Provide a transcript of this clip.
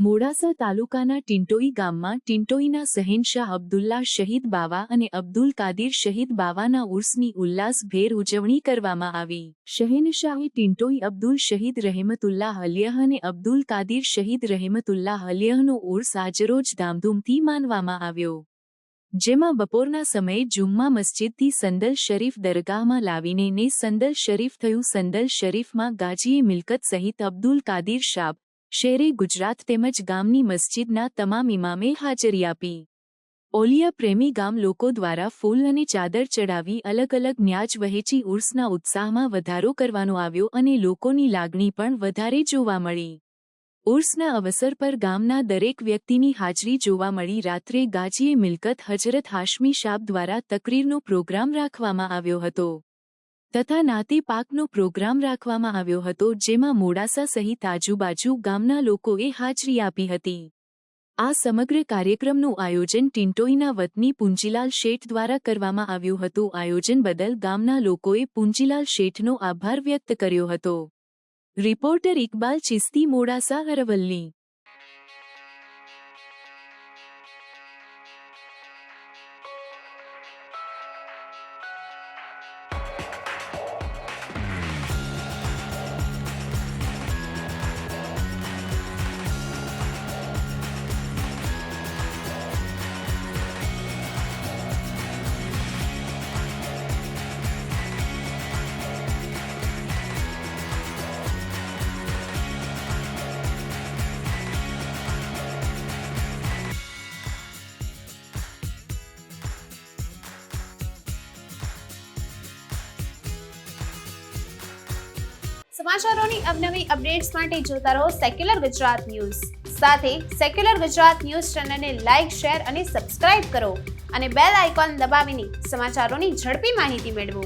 મોડાસા તાલુકાના ટિન્ટોઈ ગામમાં ટિન્ટોઈના શહેનશાહ અબ્દુલ્લા શહીદ બાવા અને અબ્દુલ કાદિર શહીદ બાવાના ઉર્સની ઉલ્લાસભેર ઉજવણી કરવામાં આવી। શહેનશાહે ટિન્ટોઈ અબ્દુલ શહીદ રહેમતુલ્લાહ અલિયહ અને અબ્દુલ કાદિર શહીદ રહેમતુલ્લાહ અલિયહનો ઉર્સ આજરોજ ધામધૂમથી માનવામાં આવ્યો, જેમાં બપોરના સમયે જુમ્મા મસ્જિદથી સંદલ શરીફ દરગાહમાં લાવીને ને સંદલ શરીફ થયું। સંદલ શરીફમાં ગાજીએ મિલકત સહિત અબ્દુલ કાદિર શાબ શેરે ગુજરાત તેમજ ગામની મસ્જિદના તમામ ઇમામે હાજરી આપી। ઓલિયા પ્રેમી ગામ લોકો દ્વારા ફૂલ અને ચાદર ચડાવી અલગ અલગ ન્યાજ વહેંચી ઉર્સના ઉત્સાહમાં વધારો કરવાનો આવ્યો અને લોકોની લાગણી પણ વધારે જોવા મળી। ઉર્સના અવસર પર ગામના દરેક વ્યક્તિની હાજરી જોવા મળી। રાત્રે ગાજીએ મિલકત હજરત હાશમી શાબ દ્વારા તકરીરનો પ્રોગ્રામ રાખવામાં આવ્યો હતો તથા નાતે પાકનો પ્રોગ્રામ રાખવામાં આવ્યો હતો, જેમાં મોડાસા સહિત આજુબાજુ ગામના લોકોએ હાજરી આપી હતી। આ સમગ્ર કાર્યક્રમનું આયોજન ટિન્ટોઈના વતની પુંજીલાલ શેઠ દ્વારા કરવામાં આવ્યું હતું। આયોજન બદલ ગામના લોકોએ પુંજીલાલ શેઠનો આભાર વ્યક્ત કર્યો હતો। રિપોર્ટર ઇકબાલ ચિસ્તી, મોડાસા, અરવલ્લી। સમાચારોની અવનવી અપડેટ્સ માટે જોતા રહો સેક્યુલર ગુજરાત ન્યૂઝ। સાથે સેક્યુલર ગુજરાત ન્યૂઝ ચેનલને લાઇક, શેર અને સબસ્ક્રાઇબ કરો અને બેલ આઇકોન દબાવીને સમાચારોની ઝડપી માહિતી મેળવો।